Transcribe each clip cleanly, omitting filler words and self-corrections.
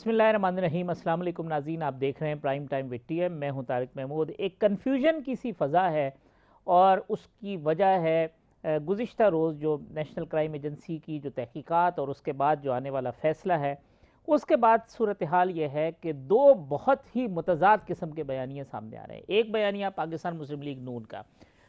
बिस्मिल्लाहिर्रहमानिर्रहीम। अस्सलाम वालेकुम नाज़रीन, आप देख रहे हैं प्राइम टाइम विद टीएम। मैं हूं तारिक महमूद। एक कन्फ्यूजन की सी फ़ज़ा है और उसकी वजह है गुज़िश्ता रोज़ जो नेशनल क्राइम एजेंसी की जो तहकीकात और उसके बाद जो आने वाला फ़ैसला है, उसके बाद सूरत हाल ये है कि दो बहुत ही मुतज़ाद किस्म के बयानिए सामने आ रहे हैं। एक बयानिया पाकिस्तान मुस्लिम लीग नून का,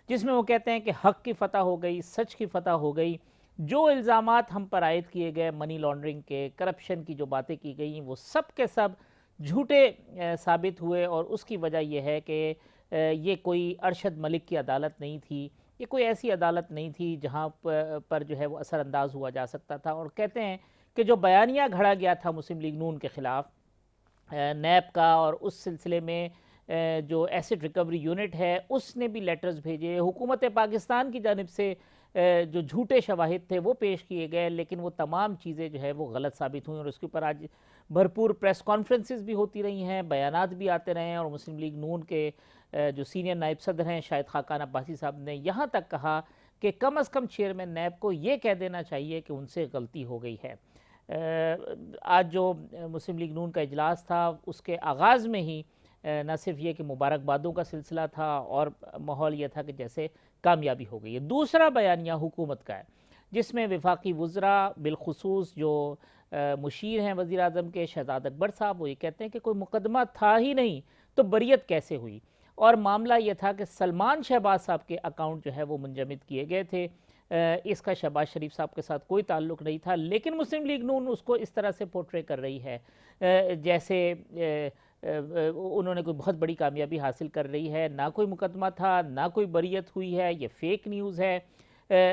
जिसमें वो कहते हैं कि हक़ की फ़तह हो गई, सच की फ़तह हो गई। जो इल्ज़ामात हम पर आयद किए गए मनी लॉन्ड्रिंग के, करप्शन की जो बातें की गई, वो सब के सब झूठे साबित हुए। और उसकी वजह यह है कि ये कोई अरशद मलिक की अदालत नहीं थी, ये कोई ऐसी अदालत नहीं थी जहाँ पर जो है वो असरअंदाज हुआ जा सकता था। और कहते हैं कि जो बयानिया घड़ा गया था मुस्लिम लीग नून के ख़िलाफ़ नैब का, और उस सिलसिले में जो एसिड रिकवरी यूनिट है उसने भी लेटर्स भेजे, हुकूमत पाकिस्तान की जानिब से जो झूठे शवाहिद थे वो पेश किए गए, लेकिन वो तमाम चीज़ें जो है वो गलत साबित हुई। और उसके ऊपर आज भरपूर प्रेस कॉन्फ्रेंसेस भी होती रही हैं, बयानात भी आते रहे हैं। और मुस्लिम लीग नून के जो सीनियर नायब सदर हैं शाहिद खाकान अब्बासी साहब ने यहाँ तक कहा कि कम अज़ कम चेयरमैन नैब को ये कह देना चाहिए कि उनसे गलती हो गई है। आज जो मुस्लिम लीग नून का इजलास था उसके आगाज़ में ही न सिर्फ ये कि मुबारकबादों का सिलसिला था और माहौल यह था कि जैसे कामयाबी हो गई है। दूसरा बयानिया हुकूमत का है, जिसमें वफाकी वज़रा बिलखुसूस जो मुशीर हैं वज़ीर आज़म के शहजाद अकबर साहब, वो ये कहते हैं कि कोई मुकदमा था ही नहीं तो बरियत कैसे हुई। और मामला ये था कि सलमान शहबाज साहब के अकाउंट जो है वो मुंजमद किए गए थे। इसका शहबाज शरीफ साहब के साथ कोई ताल्लुक़ नहीं था, लेकिन मुस्लिम लीग नून उसको इस तरह से पोर्ट्रे कर रही है जैसे उन्होंने कोई बहुत बड़ी कामयाबी हासिल कर रही है। ना कोई मुकदमा था, ना कोई बरियत हुई है, ये फेक न्यूज़ है।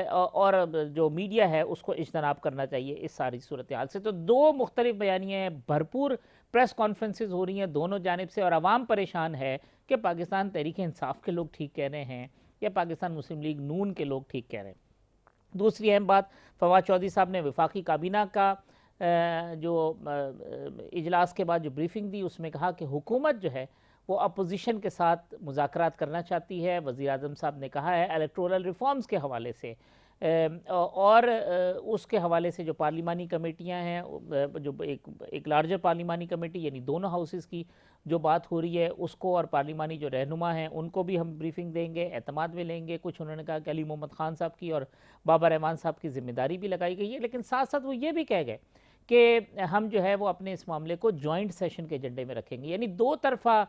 और जो मीडिया है उसको इज्तनाब करना चाहिए इस सारी सूरत हाल से। तो दो मुख्तलिफ बयानियाँ हैं, भरपूर प्रेस कॉन्फ्रेंसेज हो रही हैं दोनों जानिब से, और आवाम परेशान है कि पाकिस्तान तहरीक इंसाफ के लोग ठीक कह रहे हैं या पाकिस्तान मुस्लिम लीग नून के लोग ठीक कह रहे हैं। दूसरी अहम बात, फवाद चौधरी साहब ने वफाकी काबीना का जो इजलास के बाद जो ब्रीफिंग दी, उसमें कहा कि हुकूमत जो है वो अपोजिशन के साथ मुज़ाकरात करना चाहती है। वज़ीर आज़म साहब ने कहा है इलेक्टोरल रिफॉर्म्स के हवाले से और उसके हवाले से जो पार्लिमानी कमेटियां हैं, जो एक लार्जर पार्लिमानी कमेटी यानी दोनों हाउसेस की जो बात हो रही है उसको, और पार्लिमानी जो रहनुमा हैं उनको भी हम ब्रीफिंग देंगे, एतमाद में लेंगे। कुछ उन्होंने कहा कि अली मोहम्मद ख़ान साहब की और बाबा रहमान साहब की ज़िम्मेदारी भी लगाई गई है, लेकिन साथ साथ वो ये भी कह गए कि हम जो है वो अपने इस मामले को जॉइंट सेशन के एजेंडे में रखेंगे। यानी दो तरफ़ा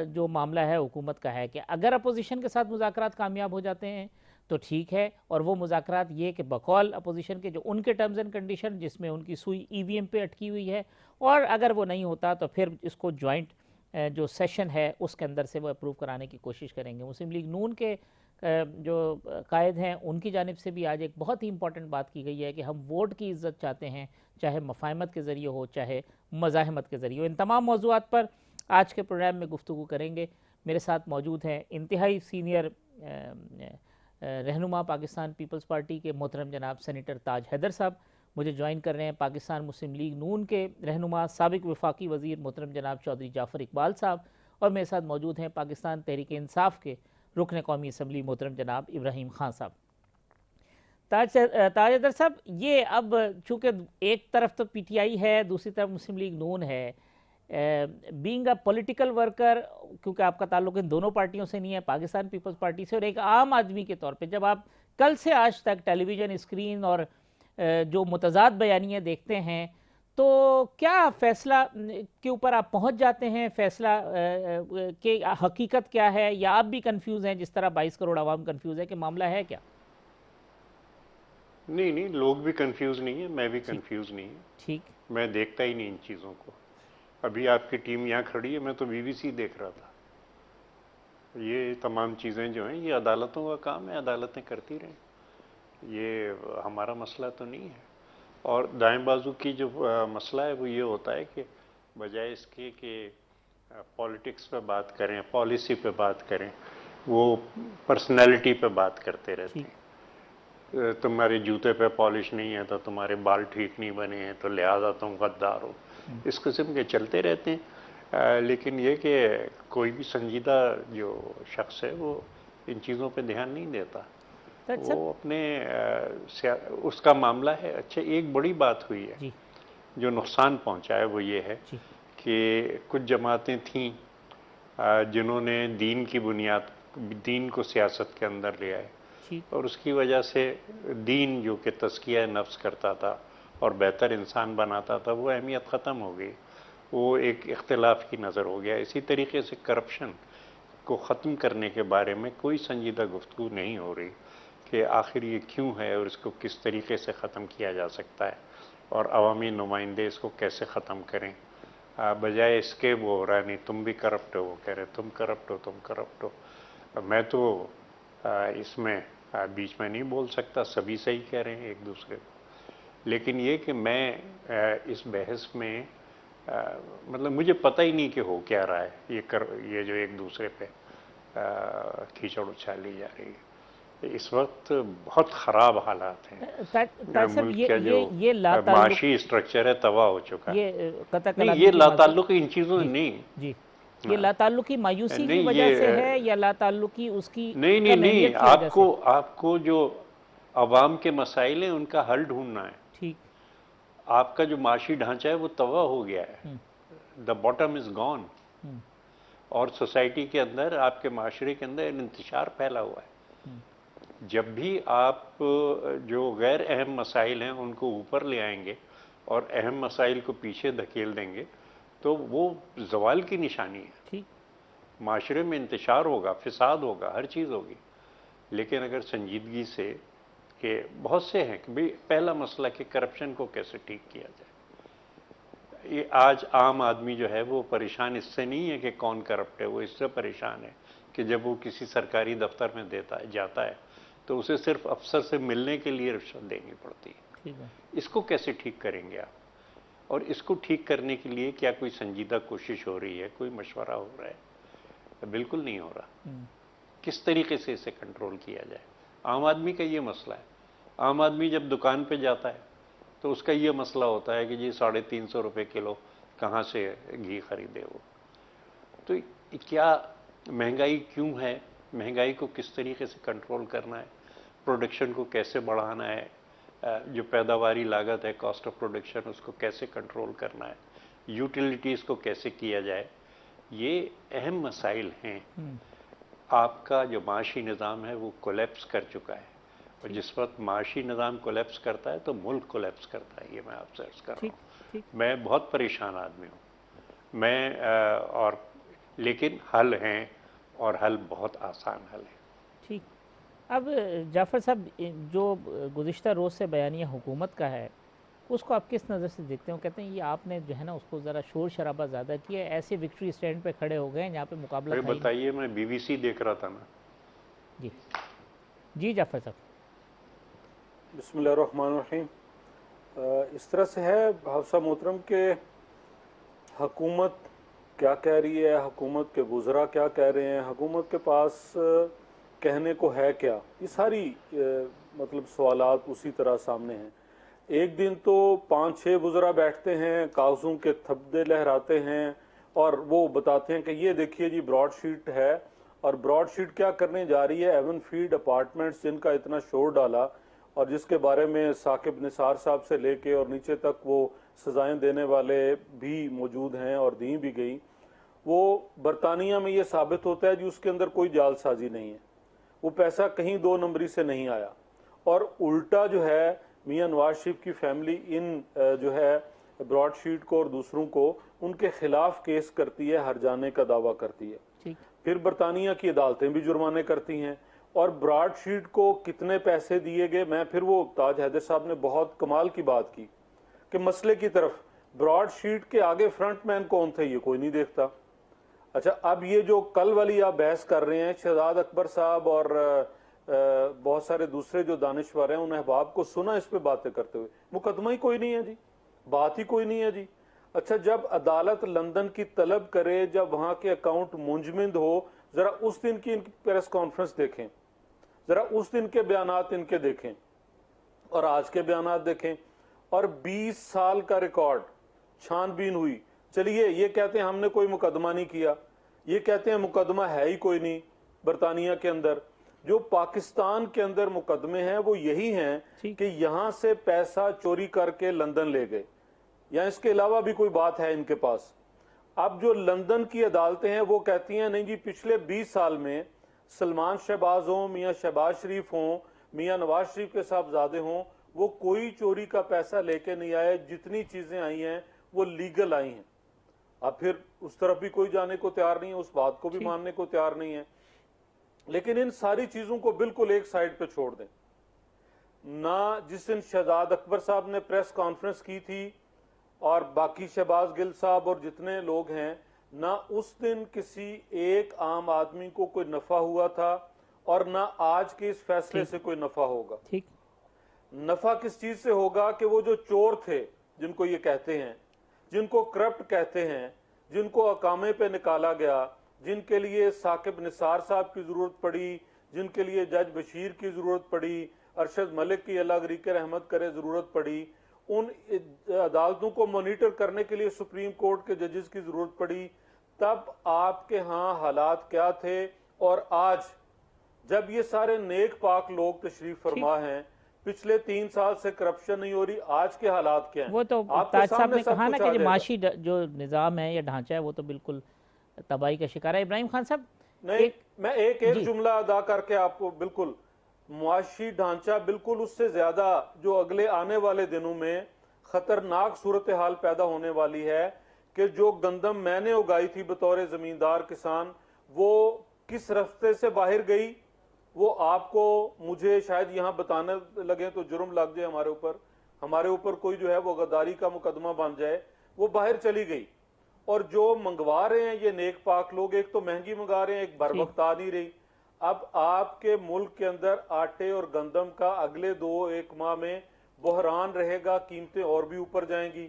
जो मामला है हुकूमत का है कि अगर अपोजिशन के साथ मुज़ाकरात कामयाब हो जाते हैं तो ठीक है, और वो मुज़ाकरात ये कि बकौल अपोजिशन के जो उनके टर्म्स एंड कंडीशन जिसमें उनकी सुई ईवीएम पे अटकी हुई है, और अगर वो नहीं होता तो फिर इसको जॉइंट जो सेशन है उसके अंदर से वो अप्रूव कराने की कोशिश करेंगे। मुस्लिम लीग नून के जो कायद हैं उनकी जानिब से भी आज एक बहुत ही इंपॉर्टेंट बात की गई है कि हम वोट की इज़्ज़त चाहते हैं, चाहे मफ़ाहमत के ज़रिए हो चाहे मज़ाहमत के ज़रिए हो। इन तमाम मौज़ूआत पर आज के प्रोग्राम में गुफ्तगू करेंगे। मेरे साथ मौजूद हैं इंतहाई सीनियर रहनुमा पाकिस्तान पीपल्स पार्टी के मोहतरम जनाब सेनेटर ताज हैदर साहब मुझे ज्वाइन कर रहे हैं। पाकिस्तान मुस्लिम लीग नून के रहनुमा साबिक वफाकी वज़ीर मोहतरम जनाब चौधरी जाफ़र इकबाल साहब, और मेरे साथ मौजूद हैं पाकिस्तान तहरीक इंसाफ के रुकन कौमी असम्बली मोहतरम जनाब इब्राहिम खान साहब। ताज हैदर साहब, ये अब चूँकि एक तरफ तो पीटीआई है, दूसरी तरफ मुस्लिम लीग नून है, बीइंग अ पॉलिटिकल वर्कर, क्योंकि आपका ताल्लुक इन दोनों पार्टियों से नहीं है, पाकिस्तान पीपल्स पार्टी से, और एक आम आदमी के तौर पे जब आप कल से आज तक टेलीविज़न स्क्रीन और जो मुतज़ाद बयानियाँ देखते हैं, तो क्या फ़ैसला के ऊपर आप पहुंच जाते हैं? फ़ैसला के हकीकत क्या है, या आप भी कंफ्यूज हैं जिस तरह 22 करोड़ आवाम कंफ्यूज है कि मामला है क्या? नहीं नहीं, लोग भी कंफ्यूज नहीं है, मैं भी ठीक। कंफ्यूज नहीं है। ठीक। मैं देखता ही नहीं इन चीज़ों को। अभी आपकी टीम यहाँ खड़ी है, मैं तो बीबीसी देख रहा था। ये तमाम चीज़ें जो हैं ये अदालतों का काम है, अदालतें करती रहें, ये हमारा मसला तो नहीं है। और दाएं बाजू की जो मसला है वो ये होता है कि बजाय इसके कि पॉलिटिक्स पे बात करें, पॉलिसी पे बात करें, वो पर्सनैलिटी पे बात करते रहते ठीक। हैं। तुम्हारे जूते पे पॉलिश नहीं है तो तुम्हारे बाल ठीक नहीं बने हैं तो लिहाजा तुम गद्दार हो, इस किस्म के चलते रहते हैं। लेकिन ये कि कोई भी संजीदा जो शख्स है वो इन चीज़ों पे ध्यान नहीं देता, तो वो सर। अपने उसका मामला है। अच्छा, एक बड़ी बात हुई है जी। जो नुकसान पहुंचा है वो ये है कि कुछ जमातें थीं जिन्होंने दीन की बुनियाद, दीन को सियासत के अंदर ले आए, और उसकी वजह से दीन जो कि तज़किया नफ्स करता था और बेहतर इंसान बनाता था, वो अहमियत ख़त्म हो गई, वो एक इख्तिलाफ की नज़र हो गया। इसी तरीके से करप्शन को ख़त्म करने के बारे में कोई संजीदा गुफ्तगू नहीं हो रही कि आखिर ये क्यों है और इसको किस तरीके से ख़त्म किया जा सकता है और अवामी नुमाइंदे इसको कैसे ख़त्म करें। बजाय इसके वो हो रहा है नहीं तुम भी करप्ट हो, वो कह रहे तुम करप्ट हो, तुम करप्ट हो। मैं तो इसमें बीच में नहीं बोल सकता, सभी सही कह रहे हैं एक दूसरे को, लेकिन ये कि मैं इस बहस में मतलब मुझे पता ही नहीं कि हो क्या रहा है। ये जो एक दूसरे पे कीचड़ उछाली जा रही है, इस वक्त बहुत ख़राब हालात हैं। मुल्क का जो माशी स्ट्रक्चर है तबाह हो चुका है। नहीं, ये लाताल्लुक इन चीज़ों नहीं जी, ये लाताल्लुकी मायूसी की वजह से है या लाताल्लुकी उसकी नहीं, आपको जो अवाम के मसाइल हैं उनका हल ढूंढना है। ठीक, आपका जो माशी ढांचा है वो तबाह हो गया है, द बॉटम इज गॉन, और सोसाइटी के अंदर, आपके माशरे के अंदर इंतशार फैला हुआ है। जब भी आप जो गैर अहम मसाइल हैं उनको ऊपर ले आएंगे और अहम मसाइल को पीछे धकेल देंगे तो वो जवाल की निशानी है। ठीक, माशरे में इंतशार होगा, फिसाद होगा, हर चीज़ होगी। लेकिन अगर संजीदगी से, कि बहुत से हैं कि भाई पहला मसला कि करप्शन को कैसे ठीक किया जाए, ये आज आम आदमी जो है वो परेशान इससे नहीं है कि कौन करप्ट है, वो इससे परेशान है कि जब वो किसी सरकारी दफ्तर में जाता है तो उसे सिर्फ अफसर से मिलने के लिए रिश्वत देनी पड़ती है। इसको कैसे ठीक करेंगे आप? और इसको ठीक करने के लिए क्या कोई संजीदा कोशिश हो रही है, कोई मशवरा हो रहा है? बिल्कुल नहीं हो रहा। किस तरीके से इसे कंट्रोल किया जाए? आम आदमी का ये मसला है। आम आदमी जब दुकान पे जाता है तो उसका ये मसला होता है कि जी 350 रुपये किलो कहाँ से घी खरीदे वो। तो क्या महंगाई क्यों है, महंगाई को किस तरीके से कंट्रोल करना है, प्रोडक्शन को कैसे बढ़ाना है, जो पैदावारी लागत है, कॉस्ट ऑफ प्रोडक्शन, उसको कैसे कंट्रोल करना है, यूटिलिटीज़ को कैसे किया जाए, ये अहम मसाइल हैं। आपका जो माशी निज़ाम है वो कोलैप्स कर चुका है, और जिस वक्त माशी निज़ाम कोलैप्स करता है तो मुल्क कोलैप्स करता है। ये मैं आपसे अर्ज़ कर रहा हूँ। मैं बहुत परेशान आदमी हूँ और लेकिन हल हैं, और हल बहुत आसान हल है। ठीक। अब जाफ़र साहब, जो गुज़िश्ता रोज़ से बयानिया हुकूमत का है उसको आप किस नज़र से देखते हो? कहते हैं ये आपने जो है ना उसको ज़रा शोर शराबा ज़्यादा किया, ऐसे विक्ट्री स्टैंड पे खड़े हो गए जहाँ पे मुकाबला था। बताइए, मैं BBC देख रहा था ना। जी जी जाफ़र साहब। बिस्मिल्लाहिर्रहमानिर्रहीम। इस तरह से है हफ्सा मोहतरम के हुकूमत क्या कह रही है, हुकूमत के वुज़रा क्या कह रहे हैं, हुकूमत के पास कहने को है क्या, ये सारी मतलब सवालात उसी तरह सामने हैं। एक दिन तो 5-6 वुज़रा बैठते हैं, कागज़ों के थब्बे लहराते हैं और वो बताते हैं कि ये देखिए जी ब्रॉडशीट है, और ब्रॉडशीट क्या करने जा रही है, एवन फील्ड अपार्टमेंट्स जिनका इतना शोर डाला और जिसके बारे में साकिब निसार साहब से लेके और नीचे तक वो सजाएं देने वाले भी मौजूद हैं और दी भी गई, वो बरतानिया में ये साबित होता है जी उसके अंदर कोई जालसाजी नहीं है, वो पैसा कहीं 2 नंबरी से नहीं आया। और उल्टा जो है मियां नवाज शरीफ की फैमिली इन जो है ब्रॉडशीट को और दूसरों को उनके खिलाफ केस करती है, हर जाने का दावा करती है। फिर बरतानिया की अदालतें भी जुर्माने करती हैं। और ब्रॉडशीट को कितने पैसे दिए गए, मैं फिर वो ताज हैदर साहब ने बहुत कमाल की बात की कि मसले की तरफ ब्रॉडशीट के आगे फ्रंटमैन कौन थे ये कोई नहीं देखता। अच्छा, अब ये जो कल वाली आप बहस कर रहे हैं, शहजाद अकबर साहब और बहुत सारे दूसरे जो दानिश्वर हैं उन अहबाब को सुना इस पे बातें करते हुए, मुकदमा ही कोई नहीं है जी, बात ही कोई नहीं है जी। अच्छा, जब अदालत लंदन की तलब करे, जब वहां के अकाउंट मुंजमिद हो, जरा उस दिन की इनकी प्रेस कॉन्फ्रेंस देखें, जरा उस दिन के बयानात इनके देखें और आज के बयानात देखें, और 20 साल का रिकॉर्ड छानबीन हुई। चलिए ये कहते हैं हमने कोई मुकदमा नहीं किया, ये कहते हैं मुकदमा है ही कोई नहीं बरतानिया के अंदर। जो पाकिस्तान के अंदर मुकदमे हैं वो यही हैं कि यहां से पैसा चोरी करके लंदन ले गए, या इसके अलावा भी कोई बात है इनके पास? अब जो लंदन की अदालतें हैं वो कहती हैं नहीं जी, पिछले 20 साल में सलमान शहबाज हों, मियाँ शहबाज शरीफ हों, मियाँ नवाज शरीफ के साहबजादे हों, वो कोई चोरी का पैसा लेके नहीं आए, जितनी चीजें आई हैं वो लीगल आई हैं। अब फिर उस तरफ भी कोई जाने को तैयार नहीं है, उस बात को भी मानने को तैयार नहीं है। लेकिन इन सारी चीजों को बिल्कुल एक साइड पे छोड़ दें ना। जिस दिन शहजाद अकबर साहब ने प्रेस कॉन्फ्रेंस की थी और बाकी शहबाज गिल साहब और जितने लोग हैं ना, उस दिन किसी एक आम आदमी को कोई नफा हुआ था और ना आज के इस फैसले से कोई नफा होगा। ठीक, नफा किस चीज से होगा कि वो जो चोर थे, जिनको ये कहते हैं, जिनको करप्ट कहते हैं, जिनको अकामे पे निकाला गया, जिनके लिए साकिब निसार साहब की जरूरत पड़ी, जिनके लिए जज बशीर की जरूरत पड़ी, अरशद मलिक की अल्लाह गरीकर रहमत करे जरूरत पड़ी, उन अदालतों को मॉनिटर करने के लिए सुप्रीम कोर्ट के जजेस की जरूरत पड़ी, तब आपके यहाँ हालात क्या थे? और आज जब ये सारे नेक पाक लोग तशरीफ फरमा हैं, पिछले 3 साल से करप्शन नहीं हो रही, आज के हालात क्या हैं? वो तो ताज साहब ने कहा ना कि जो माशी जो निज़ाम है या ढांचा है वो तो बिल्कुल तबाही का शिकार है। इब्राहिम खान साहब, नहीं, मैं एक जुमला अदा करके आपको, बिल्कुल मुआशी ढांचा बिल्कुल उससे ज्यादा जो अगले आने वाले दिनों में खतरनाक सूरत हाल पैदा होने वाली है कि जो गंदम मैंने उगाई थी बतौर जमींदार किसान, वो किस रास्ते से बाहर गई, वो आपको मुझे शायद यहाँ बताने लगे तो जुर्म लग जाए हमारे ऊपर कोई जो है वो गद्दारी का मुकदमा बन जाए। वो बाहर चली गई और जो मंगवा रहे हैं ये नेक पाक लोग, एक तो महंगी मंगा रहे हैं, एक बर वक्त आ नहीं रही। अब आपके मुल्क के अंदर आटे और गंदम का अगले 2-1 माह में बहरान रहेगा, कीमतें और भी ऊपर जाएंगी।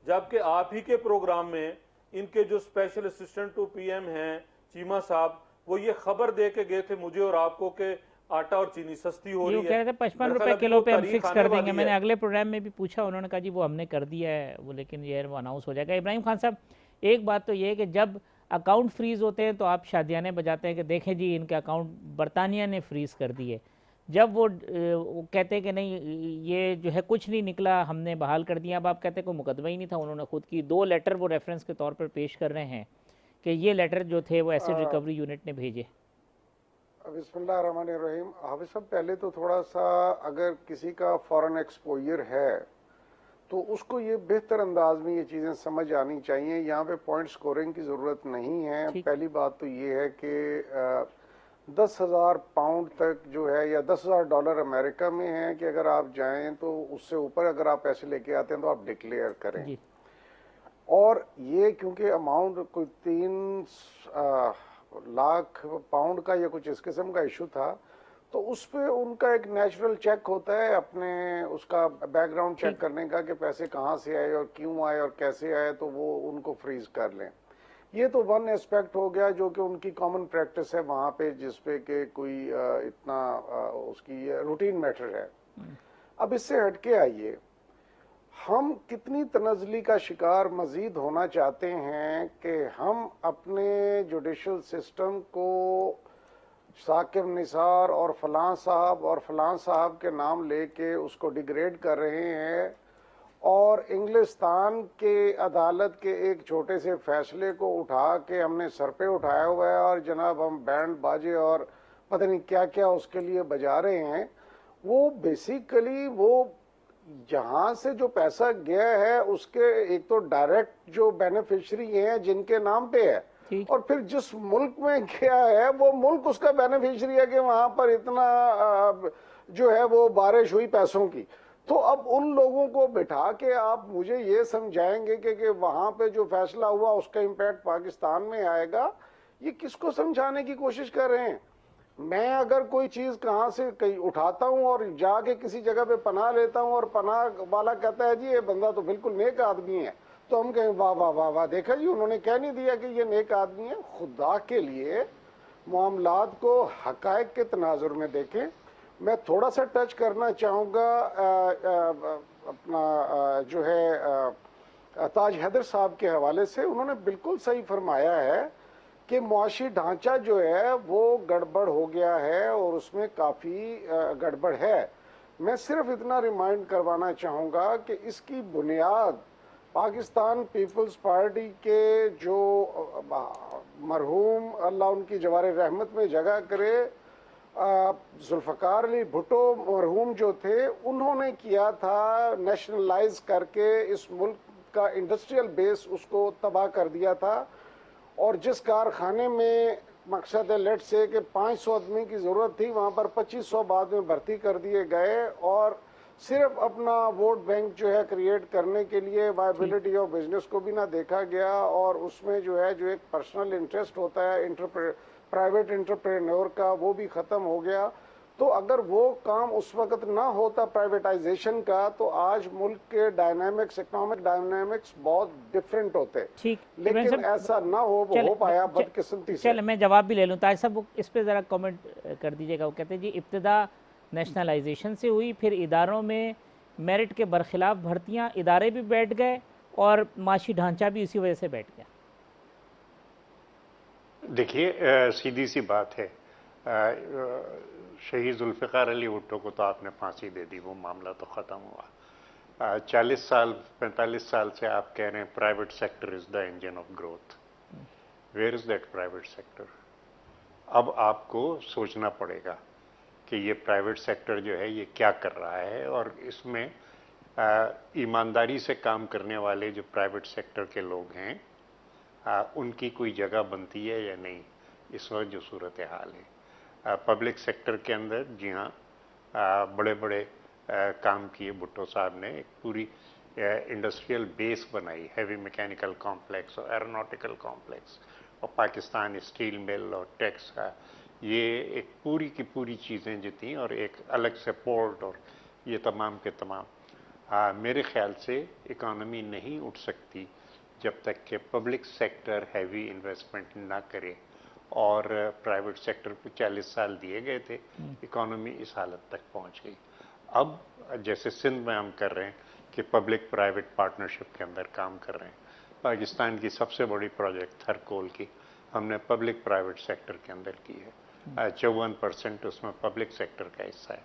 जबकि आप ही के प्रोग्राम में इनके जो स्पेशल असिस्टेंट टू पीएम हैं चीमा साहब, वो ये खबर दे के गए थे मुझे और आपको कि आटा और चीनी सस्ती हो रही है। कह रहे थे 55 रुपए किलो पे हम फिक्स कर देंगे। मैंने अगले प्रोग्राम में भी पूछा, उन्होंने कहा जी वो हमने कर दिया है वो, लेकिन ये अनाउंस हो जाएगा। इब्राहिम खान साहब, एक बात तो ये है कि जब अकाउंट फ्रीज़ होते हैं तो आप शादियाने बजाते हैं कि देखें जी इनके अकाउंट बरतानिया ने फ्रीज़ कर दिए। जब वो कहते हैं कि नहीं ये जो है कुछ नहीं निकला, हमने बहाल कर दिया, अब आप कहते हैं कोई मुकदमा ही नहीं था, उन्होंने खुद की 2 लेटर वो रेफरेंस के तौर पर पेश कर रहे हैं कि ये लेटर जो थे वो एसिड रिकवरी यूनिट ने भेजे। बिस्मिल्लाहिर्रहमानिर्रहीम। हाफिज साहब, पहले तो थोड़ा सा अगर किसी का फॉरेन एक्सपोजर है तो उसको ये बेहतर अंदाज में ये चीज़ें समझ आनी चाहिए। यहाँ पे पॉइंट स्कोरिंग की ज़रूरत नहीं है। पहली बात तो ये है कि 10,000 पाउंड तक जो है या $10,000 अमेरिका में है कि अगर आप जाएं तो उससे ऊपर अगर आप पैसे लेके आते हैं तो आप डिक्लेयर करें। और ये क्योंकि अमाउंट कोई 3 लाख पाउंड का या कुछ इस किस्म का इशू था, तो उस पर उनका एक नेचुरल चेक होता है अपने उसका बैकग्राउंड चेक करने का कि पैसे कहाँ से आए और क्यों आए और कैसे आए, तो वो उनको फ्रीज कर लें। ये तो वन एस्पेक्ट हो गया जो कि उनकी कॉमन प्रैक्टिस है वहाँ पे, जिसपे कि कोई इतना उसकी रूटीन मैटर है। अब इससे हटके आइए, हम कितनी तनज़ली का शिकार मजीद होना चाहते हैं कि हम अपने जुडिशल सिस्टम को साकिब निसार और फलां साहब के नाम लेके उसको डिग्रेड कर रहे हैं, और इंग्लिस्तान के अदालत के एक छोटे से फैसले को उठा के हमने सर पे उठाया हुआ है और जनाब हम बैंड बाजे और पता नहीं क्या क्या उसके लिए बजा रहे हैं। वो बेसिकली वो जहाँ से जो पैसा गया है उसके एक तो डायरेक्ट जो बेनिफिशियरी हैं जिनके नाम पे है, और फिर जिस मुल्क में गया है वो मुल्क उसका बेनिफिशियरी है कि वहां पर इतना जो है वो बारिश हुई पैसों की। तो अब उन लोगों को बिठा के आप मुझे ये समझाएंगे कि वहां पे जो फैसला हुआ उसका इम्पैक्ट पाकिस्तान में आएगा, ये किसको समझाने की कोशिश कर रहे हैं? मैं अगर कोई चीज कहाँ से कहीं उठाता हूँ और जाके किसी जगह पे पनाह लेता हूँ और पनाह वाला कहता है जी ये बंदा तो बिल्कुल नेक आदमी है, तो हम कहें वाह वाह वाह वाह, देखा जी उन्होंने कह नहीं दिया कि ये नेक आदमी है। खुदा के लिए मामलात को हकायक के तनाजुर में देखें। मैं थोड़ा सा टच करना चाहूँगा अपना जो है ताज हैदर साहब के हवाले से। उन्होंने बिल्कुल सही फरमाया है कि मुआशी ढांचा जो है वो गड़बड़ हो गया है और उसमें काफ़ी गड़बड़ है। मैं सिर्फ इतना रिमाइंड करवाना चाहूँगा कि इसकी बुनियाद पाकिस्तान पीपल्स पार्टी के जो मरहूम अल्लाह उनकी जवार रहमत में जगह करे जुल्फ़कार अली भुट्टो मरहूम जो थे, उन्होंने किया था नेशनलाइज करके इस मुल्क का इंडस्ट्रियल बेस उसको तबाह कर दिया था। और जिस कारखाने में मकसद लेट से कि 500 आदमी की ज़रूरत थी, वहाँ पर 2500 बाद में भर्ती कर दिए गए और सिर्फ अपना वोट बैंक जो है क्रिएट करने के लिए वायबिलिटी ऑफ बिजनेस को भी ना देखा गया। और उसमें जो है जो एक पर्सनल इंटरेस्ट होता है प्राइवेट एंटरप्रेन्योर का, वो भी ख़त्म हो गया। तो अगर वो काम उस वक्त ना होता प्राइवेटाइजेशन का, तो आज मुल्क के डायनामिक्स, इकोनॉमिक डायनामिक्स बहुत डिफरेंट होते। ठीक, लेकिन ऐसा ना हो पाया बदकिस्मती से। चल मैं जवाब भी ले लूँ ताज साहब, इस पे ज़रा कमेंट कर दीजिएगा। वो कहते हैं जी इब्तिदा नेशनलाइजेशन से हुई, फिर इदारों में मेरिट के बरखिलाफ भर्तियाँ, इदारे भी बैठ गए और माशी ढांचा भी इसी वजह से बैठ गया। देखिए सीधी सी बात है, शहीद जुल्फ़िकार अली भुट्टो को तो आपने फांसी दे दी, वो मामला तो ख़त्म हुआ। 40 साल 45 साल से आप कह रहे हैं private sector is the engine of growth. Where is that private sector? अब आपको सोचना पड़ेगा कि ये प्राइवेट सेक्टर जो है ये क्या कर रहा है, और इसमें ईमानदारी से काम करने वाले जो प्राइवेट सेक्टर के लोग हैं उनकी कोई जगह बनती है या नहीं, इस वक्त जो सूरत हाल है। पब्लिक सेक्टर के अंदर जी हाँ बड़े बड़े काम किए भुट्टो साहब ने, एक पूरी इंडस्ट्रियल बेस बनाई, हैवी मैकेनिकल कॉम्प्लेक्स और एरोनॉटिकल कॉम्प्लेक्स, और पाकिस्तान स्टील मिल और टैक्स का ये एक पूरी की पूरी चीज़ें जो थी, और एक अलग से पोर्ट, और ये तमाम के तमाम। मेरे ख्याल से इकॉनमी नहीं उठ सकती जब तक कि पब्लिक सेक्टर हैवी इन्वेस्टमेंट ना करे, और प्राइवेट सेक्टर को 40 साल दिए गए थे, इकॉनमी इस हालत तक पहुंच गई। अब जैसे सिंध में हम कर रहे हैं कि पब्लिक प्राइवेट पार्टनरशिप के अंदर काम कर रहे हैं, पाकिस्तान की सबसे बड़ी प्रोजेक्ट थरकोल की हमने पब्लिक प्राइवेट सेक्टर के अंदर की है, 54% उसमें पब्लिक सेक्टर का हिस्सा है।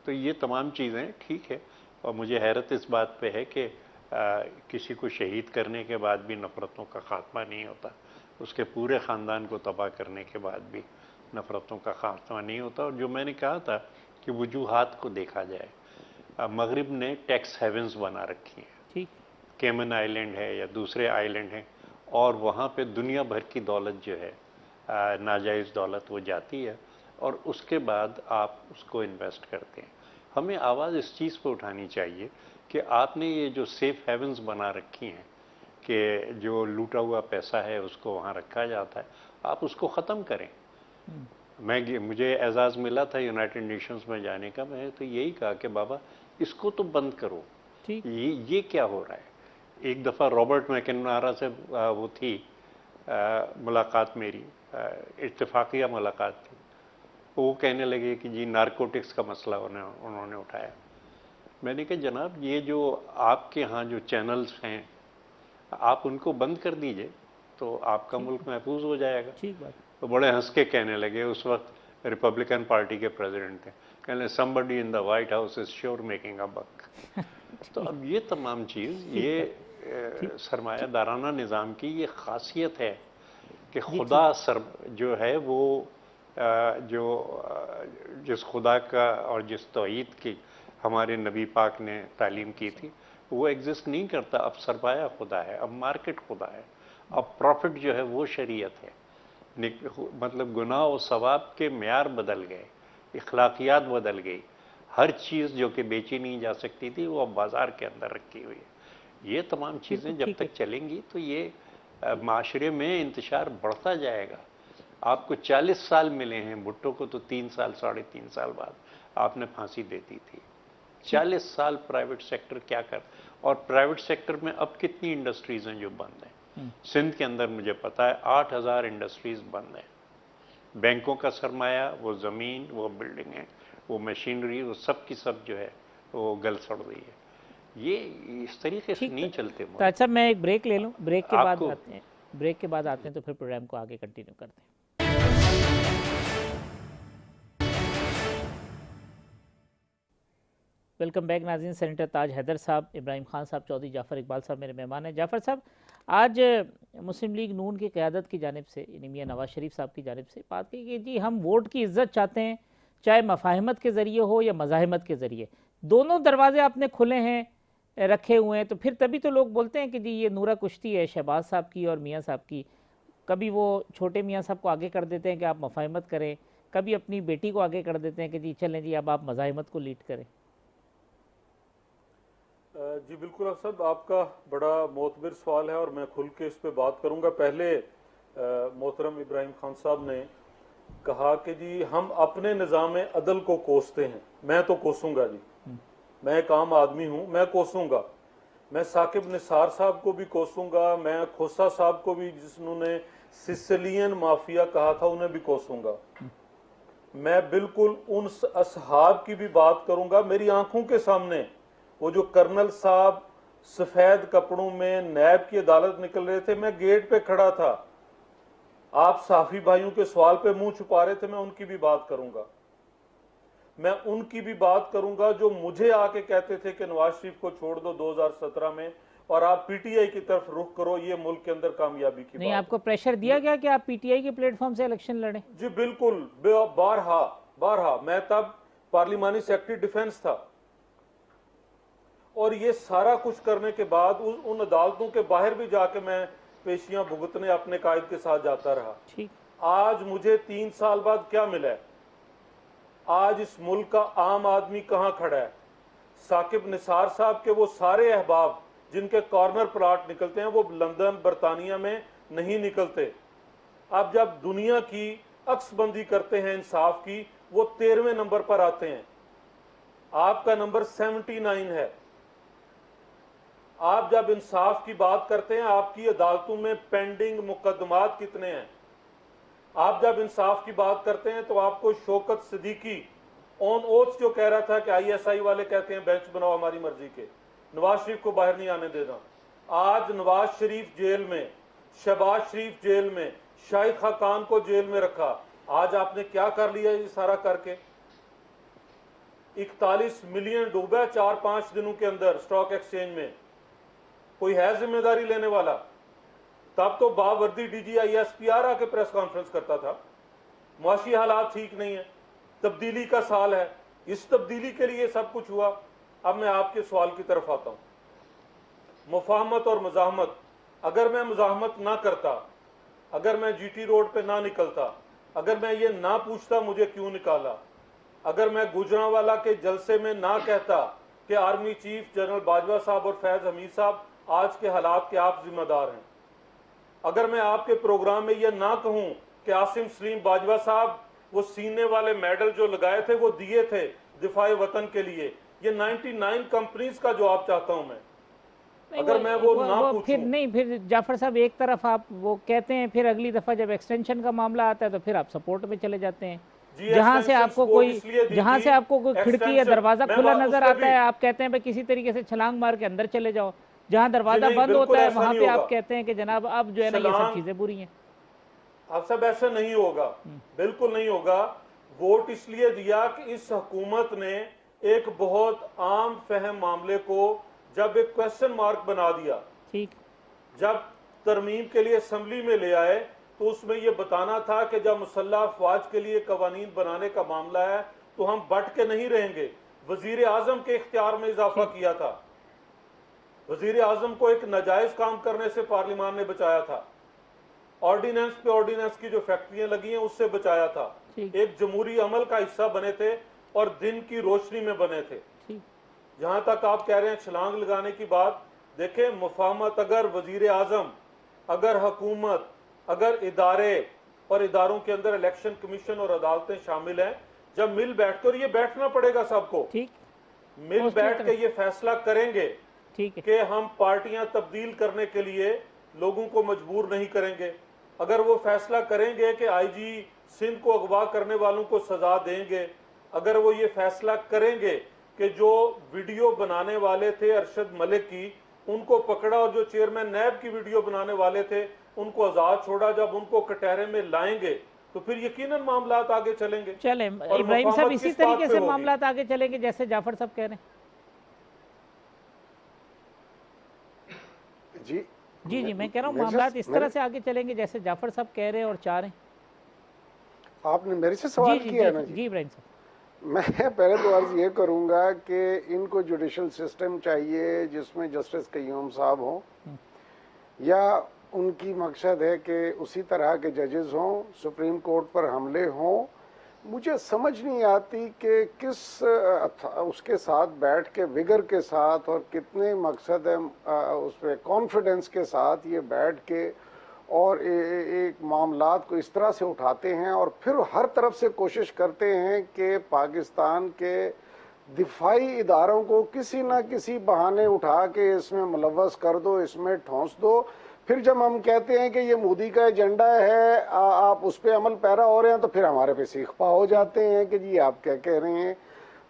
तो ये तमाम चीज़ें ठीक है, और मुझे हैरत इस बात पे है कि किसी को शहीद करने के बाद भी नफ़रतों का खात्मा नहीं होता, उसके पूरे ख़ानदान को तबाह करने के बाद भी नफ़रतों का खात्मा नहीं होता। और जो मैंने कहा था कि वजूहात को देखा जाए, मगरिब ने टैक्स हेवन्स बना रखी हैं, ठीक, केमन आइलैंड है या दूसरे आइलैंड हैं, और वहाँ पे दुनिया भर की दौलत जो है नाजायज़ दौलत वो जाती है, और उसके बाद आप उसको इन्वेस्ट करते हैं। हमें आवाज़ इस चीज़ पर उठानी चाहिए कि आपने ये जो सेफ हेवन्स बना रखी हैं कि जो लूटा हुआ पैसा है उसको वहाँ रखा जाता है, आप उसको ख़त्म करें। मुझे एजाज़ मिला था यूनाइटेड नेशंस में जाने का, मैं तो यही कहा कि बाबा इसको तो बंद करो, ये क्या हो रहा है। एक दफ़ा रॉबर्ट मैकनारा से वो थी मुलाकात मेरी, इत्तेफाकिया मुलाकात थी, वो कहने लगे कि जी नारकोटिक्स का मसला उन्होंने उठाया। मैंने कहा जनाब ये जो आपके यहाँ जो चैनल्स हैं आप उनको बंद कर दीजिए तो आपका मुल्क महफूज हो जाएगा। ठीक बात। तो बड़े हंस के कहने लगे, उस वक्त रिपब्लिकन पार्टी के प्रेसिडेंट थे, कहने somebody in the White House is sure making a buck. तो अब ये तमाम चीज़ ये सरमायादाराना निज़ाम की ये खासियत है कि खुदा जो है वो जिस खुदा का और जिस तौहीद की हमारे नबी पाक ने तालीम की थी वो एग्जिस्ट नहीं करता। अब सरमाया खुदा है, अब मार्केट खुदा है, अब प्रॉफिट जो है वो शरीयत है। मतलब गुनाह और सवाब के म्यार बदल गए, इखलाकियात बदल गई, हर चीज़ जो कि बेची नहीं जा सकती थी वो अब बाज़ार के अंदर रखी हुई है। ये तमाम चीज़ें जब तक चलेंगी तो ये माशरे में इंतशार बढ़ता जाएगा। आपको 40 साल मिले हैं, भुट्टो को तो 3 साल 3.5 साल बाद आपने फांसी दे दी थी। 40 साल प्राइवेट सेक्टर क्या कर, और प्राइवेट सेक्टर में अब कितनी इंडस्ट्रीज हैं जो बंद हैं। सिंध के अंदर मुझे पता है 8000 इंडस्ट्रीज बंद हैं। बैंकों का सरमाया, वो ज़मीन, वो बिल्डिंग है, वो मशीनरी, वो सब की सब जो है वो गल सड़ रही है। ये इस तरीके से नहीं चलते। तो अच्छा मैं एक ब्रेक ले लूँ, ब्रेक के बाद आते हैं, ब्रेक के बाद आते हैं तो फिर प्रोग्राम को आगे कंटिन्यू करते हैं। वेलकम बैक नाज़रीन। सेनेटर ताज हैदर साहब, इब्राहिम खान साहब, चौधरी जाफ़र इकबाल साहब मेरे मेहमान हैं। जाफ़र साहब, आज मुस्लिम लीग नून की क़यादत की जानिब से, यानी मियां नवाज शरीफ साहब की जानिब से बात की कि जी हम वोट की इज़्ज़त चाहते हैं, चाहे मफाहिमत के ज़रिए हो या मज़ाहिमत के ज़रिए, दोनों दरवाजे आपने खुले हैं, रखे हुए हैं। तो फिर तभी तो लोग बोलते हैं कि जी ये नूरा कुश्ती है शहबाज साहब की और मियाँ साहब की। कभी वो छोटे मियाँ साहब को आगे कर देते हैं कि आप मफाहिमत करें, कभी अपनी बेटी को आगे कर देते हैं कि जी चलें जी अब आप मज़ाहिमत को लीड करें। जी बिल्कुल असद, आपका बड़ा मोतबर सवाल है और मैं खुल के इस पे बात करूंगा। पहले मोहतरम इब्राहिम खान साहब ने कहा कि जी हम अपने निज़ाम अदल को कोसते हैं। मैं तो कोसूंगा जी, मैं एक आम आदमी हूं, मैं कोसूंगा। मैं साकिब निसार साहब को भी कोसूंगा, मैं खोसा साहब को भी, जिन्होंने सिसिलियन माफिया कहा था, उन्हें भी कोसूंगा। मैं बिल्कुल उन असहाब की भी बात करूंगा। मेरी आंखों के सामने वो जो कर्नल साहब सफेद कपड़ों में नैब की अदालत निकल रहे थे, मैं गेट पे खड़ा था, आप साफी भाइयों के सवाल पे मुंह छुपा रहे थे, मैं उनकी भी बात करूंगा। मैं उनकी भी बात करूंगा जो मुझे आके कहते थे कि नवाज शरीफ को छोड़ दो 2017 में और आप पीटीआई की तरफ रुख करो, ये मुल्क के अंदर कामयाबी की नहीं, बात। आपको प्रेशर दिया गया कि आप पीटीआई के प्लेटफॉर्म से इलेक्शन लड़ें? जी बिल्कुल, बारहा मैं तब पार्लिमानी सेक्रेटरी डिफेंस था और ये सारा कुछ करने के बाद उन अदालतों के बाहर भी जाके मैं पेशियां भुगतने अपने कायद के साथ जाता रहा। ठीक। आज मुझे 3 साल बाद क्या मिला है? आज इस मुल्क का आम आदमी कहां खड़ा है? साकिब निसार साहब के वो सारे अहबाब जिनके कॉर्नर प्लाट निकलते हैं, वो लंदन बरतानिया में नहीं निकलते। अब जब दुनिया की अक्सबंदी करते हैं इंसाफ की, वो 13वें नंबर पर आते हैं। आपका नंबर 79 है। आप जब इंसाफ की बात करते हैं, आपकी अदालतों में पेंडिंग मुकदमात कितने हैं? आप जब इंसाफ की बात करते हैं तो आपको शौकत सिद्दीकी ऑन ओथ जो कह रहा था कि आईएसआई वाले कहते हैं बेंच बनाओ हमारी मर्जी के, नवाज शरीफ को बाहर नहीं आने देना। आज नवाज शरीफ जेल में, शहबाज शरीफ जेल में, शाहिद खाकान को जेल में रखा। आज आपने क्या कर लिया ये सारा करके? 41 मिलियन डूबा 4-5 दिनों के अंदर स्टॉक एक्सचेंज में। कोई है जिम्मेदारी लेने वाला? तब तो बावर्दी DGISPR आके प्रेस कॉन्फ्रेंस करता था। मुआशी हालात ठीक नहीं है, तब्दीली का साल है, इस तब्दीली के लिए सब कुछ हुआ। अब मैं आपके सवाल की तरफ आता हूं, मुफाहमत और मज़ाहमत। अगर मैं मज़ाहमत ना करता, अगर मैं GT रोड पे ना निकलता, अगर मैं ये ना पूछता मुझे क्यों निकाला, अगर मैं गुजरांवाला के जलसे में ना कहता कि आर्मी चीफ जनरल बाजवा साहब और फैज हमीद साहब आज के हालात के आप जिम्मेदार हैं, अगर मैं आपके प्रोग्राम में यह ना कहूं कि आसिम सलीम बाजवा साहब वो सीने वाले मेडल जो लगाए थे वो दिए थे दिफाए वतन के लिए, ये 99 कंपनीज का जवाब चाहता हूं मैं। अगर मैं वो ना पूछूं, फिर नहीं, फिर जाफर साहब एक तरफ आप वो कहते हैं, फिर अगली दफा जब एक्सटेंशन का मामला आता है तो फिर आप सपोर्ट में चले जाते हैं। जहां से आपको कोई खिड़की या दरवाजा खुला नजर आता है, आप कहते हैं भाई किसी तरीके से छलांग मार के अंदर चले जाओ। जहां दरवाजा बंद होता है वहां पे आप कहते हैं कि जनाब अब जो है ना ये सब चीजें बुरी हैं। आप सब ऐसा नहीं होगा, बिल्कुल नहीं होगा। वोट इसलिए दिया कि इस हुकूमत ने एक बहुत आम फहम मामले को जब एक क्वेश्चन मार्क बना दिया, ठीक, जब तरमीम के लिए असेंबली में ले आए तो उसमें यह बताना था कि जब मुसल्लह अफवाज के लिए कवानीन बनाने का मामला है तो हम बट के नहीं रहेंगे। वजीर आजम के इख्तियार में इजाफा किया था, वजीर आजम को एक नाजायज काम करने से पार्लियामान ने बचाया था, ऑर्डिनेंस पे ऑर्डिनेंस की जो फैक्ट्रियां लगी हैं उससे बचाया था, एक जमहूरी अमल का हिस्सा बने थे और दिन की रोशनी में बने थे। जहां तक आप कह रहे हैं छलांग लगाने की बात, देखें मुफाहमत, अगर वजीर आजम, अगर हुकूमत, अगर इदारे और इदारों के अंदर इलेक्शन कमीशन और अदालतें शामिल हैं, जब मिल बैठकर, ये बैठना पड़ेगा सबको, मिल बैठ के ये फैसला करेंगे कि हम पार्टियां तब्दील करने के लिए लोगों को मजबूर नहीं करेंगे। अगर वो फैसला करेंगे कि आईजी सिंध को अगवा करने वालों को सजा देंगे, अगर वो ये फैसला करेंगे कि जो वीडियो बनाने वाले थे अरशद मलिक की, उनको पकड़ा और जो चेयरमैन नैब की वीडियो बनाने वाले थे उनको आजाद छोड़ा, जब उनको कटहरे में लाएंगे तो फिर यकीनन मामलात आगे चलेंगे। चले इब्राहिम साहब, इसी तरीके से मामलात आगे चलेंगे जैसे जाफर साहब कह रहे हैं। जी जी मैं कह रहा हूँ मेरे से- मामलात इस तरह मेरे- से आगे चलेंगे जैसे जाफर साहब कह रहे हैं और चाह रहे हैं। आपने मेरे से जी सवाल जी किया है जी ना जी। जी इब्राहिम साहब। मैं पहले तो अर्ज ये करूंगा कि इनको जुडिशल सिस्टम चाहिए जिसमें जस्टिस कय्यूम साहब हों, या उनकी मकसद है कि उसी तरह के जजेस हों, सुप्रीम कोर्ट पर हमले हों। मुझे समझ नहीं आती कि किस उसके साथ बैठ के विगर के साथ और कितने मकसद है उस पर कॉन्फिडेंस के साथ ये बैठ के और एक मामलात को इस तरह से उठाते हैं और फिर हर तरफ से कोशिश करते हैं कि पाकिस्तान के दिफाई इदारों को किसी ना किसी बहाने उठा के इसमें मुलव्वस कर दो, इसमें ठोंस दो। फिर जब हम कहते हैं कि ये मोदी का एजेंडा है, आप उस पर अमल पैरा हो रहे हैं, तो फिर हमारे पे सीखपा हो जाते हैं कि जी आप क्या कह रहे हैं।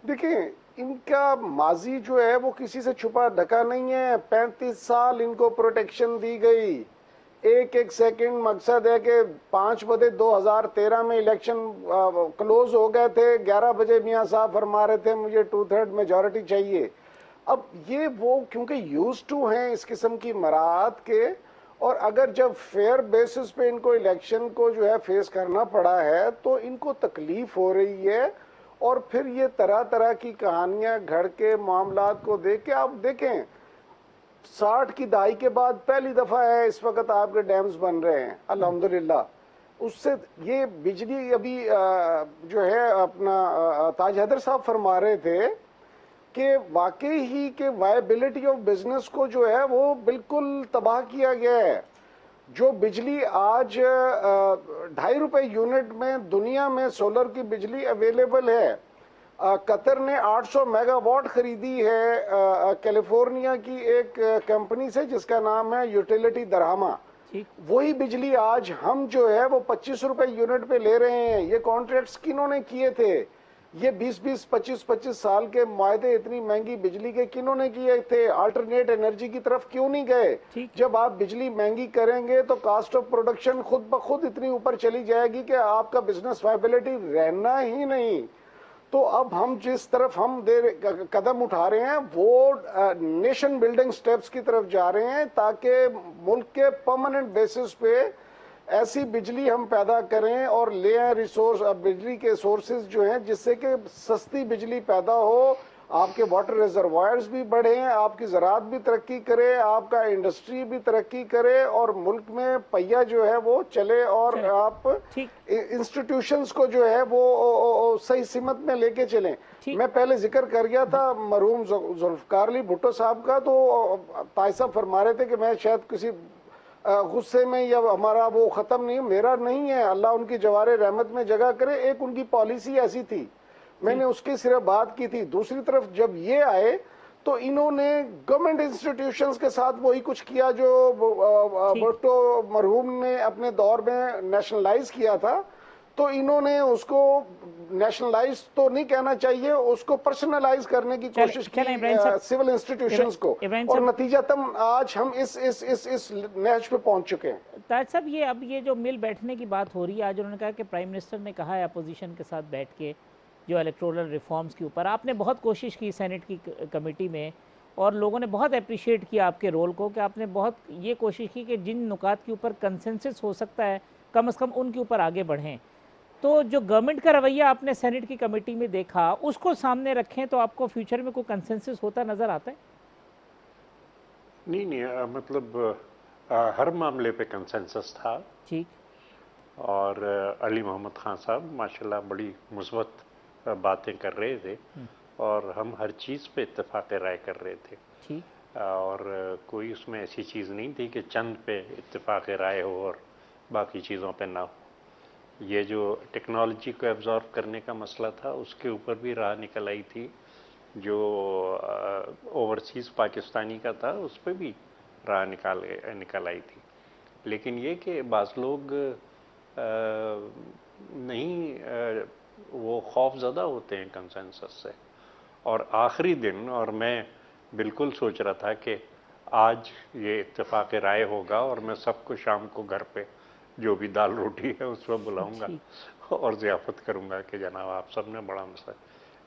देखिए, इनका माजी जो है वो किसी से छुपा ढका नहीं है। 35 साल इनको प्रोटेक्शन दी गई। एक एक सेकंड मकसद है कि 5/2013 में इलेक्शन क्लोज हो गए थे। 11 बजे मियाँ साहब फरमा रहे थे मुझे 2/3 मेजॉरिटी चाहिए। अब ये वो क्योंकि यूज टू हैं इस किस्म की मराहत के, और अगर जब फेयर बेसिस पे इनको इलेक्शन को जो है फेस करना पड़ा है तो इनको तकलीफ हो रही है। और फिर ये तरह तरह की कहानियां घड़ के मामलात को देख के, आप देखें 60 की दहाई के बाद पहली दफा है इस वक्त आपके डैम्स बन रहे हैं अल्हम्दुलिल्लाह। उससे ये बिजली अभी जो है अपना ताज हैदर साहब फरमा रहे थे कि वाकई ही कि वायबिलिटी ऑफ बिजनेस को जो है वो बिल्कुल तबाह किया गया है। जो बिजली आज ₹2.5 यूनिट में दुनिया में सोलर की बिजली अवेलेबल है। कतर ने 800 मेगावाट खरीदी है कैलिफोर्निया की एक कंपनी से जिसका नाम है यूटिलिटी दरहमा। वही बिजली आज हम जो है वो ₹25 यूनिट पे ले रहे हैं। ये कॉन्ट्रैक्ट्स किन्होंने किए थे? ये 20-20, 25-25 साल के मुआहदे इतनी महंगी बिजली के किन्होंने किए थे? अल्टरनेट एनर्जी की तरफ क्यों नहीं गए? जब आप बिजली महंगी करेंगे तो कॉस्ट ऑफ प्रोडक्शन खुद ब खुद इतनी ऊपर चली जाएगी कि आपका बिजनेस वायबिलिटी रहना ही नहीं। तो अब हम जिस तरफ हम कदम उठा रहे हैं वो नेशन बिल्डिंग स्टेप्स की तरफ जा रहे हैं ताकि मुल्क के परमानेंट बेसिस पे ऐसी बिजली हम पैदा करें और ले आए रिसोर्स, बिजली के सोर्सेज जो हैं जिससे कि सस्ती बिजली पैदा हो, आपके वाटर रिजर्वायर्स भी बढ़े, आपकी ज़राअत भी तरक्की करे, आपका इंडस्ट्री भी तरक्की करे और मुल्क में पहिया जो है वो चले और आप इंस्टीट्यूशंस को जो है वो सही सिमत में लेके चलें। मैं पहले जिक्र कर गया था मरहूम जुल्फकार अली भुट्टो साहब का, तो ताज साहब फरमा रहे थे कि मैं शायद किसी गुस्से में या हमारा वो ख़त्म नहीं, मेरा नहीं है, अल्लाह उनकी जवारे रहमत में जगह करे। एक उनकी पॉलिसी ऐसी थी, मैंने उसकी सिर्फ बात की थी। दूसरी तरफ जब ये आए तो इन्होंने गवर्नमेंट इंस्टीट्यूशंस के साथ वही कुछ किया जो भुट्टो मरहूम ने अपने दौर में नेशनलाइज किया था। तो इन्होंने उसको नेशनलाइज तो नहीं कहना चाहिए, उसको पर्सनलाइज करने की कोशिश की सिविल इंस्टीट्यूशंस को, और नतीजतन आज हम इस नहज पे पहुंच चुके हैं। ताज साहब, ये अब ये जो मिल बैठने की बात हो रही है, आज उन्होंने कहा कि प्राइम मिनिस्टर ने कहा है अपोजिशन के साथ बैठ के जो इलेक्टोरल रिफॉर्म्स के ऊपर आपने बहुत कोशिश की सेनेट की कमेटी में, और लोगों ने बहुत अप्रिशिएट किया आपके रोल को कि आपने बहुत ये कोशिश की कि जिन नुकात के ऊपर कंसेंसस हो सकता है कम से कम उनके ऊपर आगे बढ़ें। तो जो गवर्नमेंट का रवैया आपने सेनेट की कमेटी में देखा, उसको सामने रखें तो आपको फ्यूचर में कोई कंसेंसस होता नज़र आता है? नहीं, मतलब हर मामले पे कंसेंसस था। ठीक। और अली मोहम्मद खान साहब माशाल्लाह बड़ी मुस्बत बातें कर रहे थे और हम हर चीज़ पे इत्तेफाक राय कर रहे थे। ठीक। और कोई उसमें ऐसी चीज़ नहीं थी कि चंद पे इत्तेफाक राय हो और बाकी चीज़ों पे ना हो। ये जो टेक्नोलॉजी को एब्जॉर्ब करने का मसला था उसके ऊपर भी राह निकल आई थी, जो ओवरसीज़ पाकिस्तानी का था उस पर भी राह निकल आई थी। लेकिन ये कि बाज़ लोग नहीं वो खौफज़दा होते हैं कंसेंसस से, और आखिरी दिन, और मैं बिल्कुल सोच रहा था कि आज ये इत्तेफाक राय होगा और मैं सबको शाम को घर पे जो भी दाल रोटी है उस पर बुलाऊंगा और ज़ियाफ़त करूंगा कि जनाब आप सब ने बड़ा मसला,